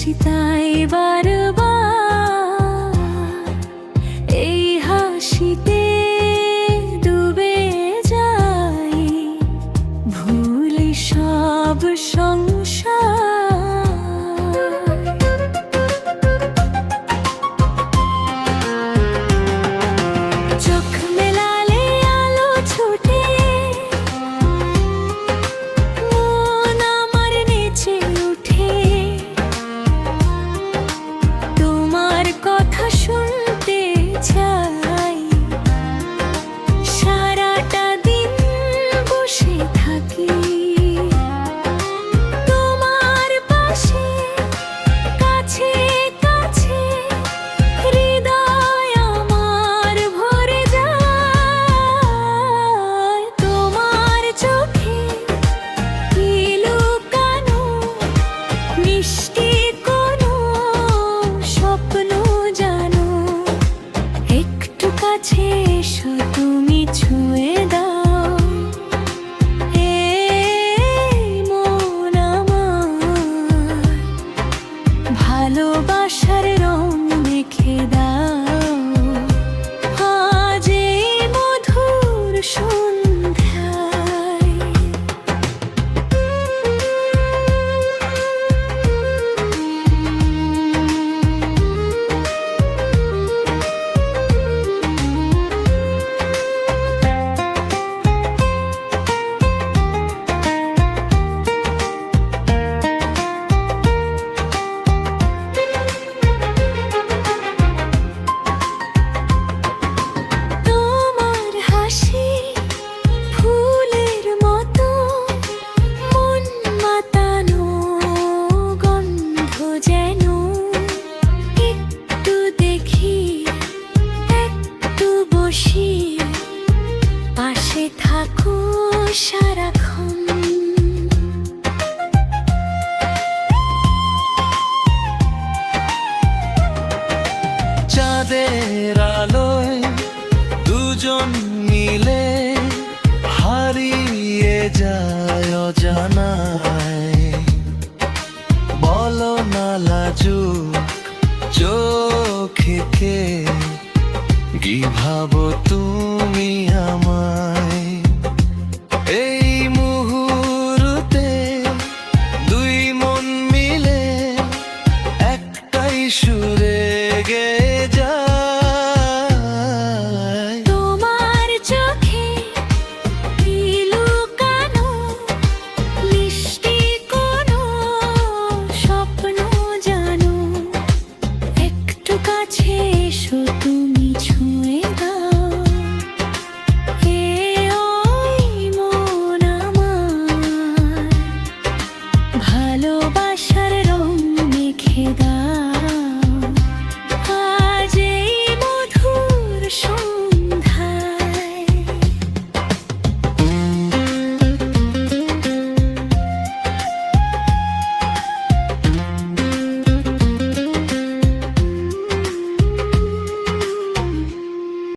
হাসি তাই বারবার, এই হাসিতে ডুবে যাই, ভুলি সব সংসার। চোখ মেলালে আলো ছুটে, মন আমার নেচে উঠে, তোমার কথা শুনতে চাই। সারাটা দিন বসে থাকি তোমার পাশে, কাছে কাছে, হৃদয় আমার ভরে যায়। তোমার চোখে কি লুকানো মিষ্টি কোনো স্বপ্ন জানো, একটু কাছে এসো তুমি ছুঁয়ে দাও, এই মন আমার ভালোবাসার রং মেখে দাও, আজ এই মধুর সন্ধ্যায়। তোমার হাসি ফুলের মতো মন মাতানো, গন্ধ যেন একটু দেখি একটু বসি, পাশে থাকো সারাক্ষণ। চাঁদের আলোয় দুজন মিলে হারিয়ে যায় অজানায়, বলো না লাজুক চোখে কে কি ভাবো তুমি আমায়। এই মুহূর্তে দুই মন মিলে একটাই সুরে গেয়ে যায়। তোমার চোখে কি লুকানো মিষ্টি কোনো স্বপ্ন জানো, একটু কাছে এসো তুমি ছুঁয়ে দাও, ওই মন আমার ভালোবাসার রং মেখে দাও।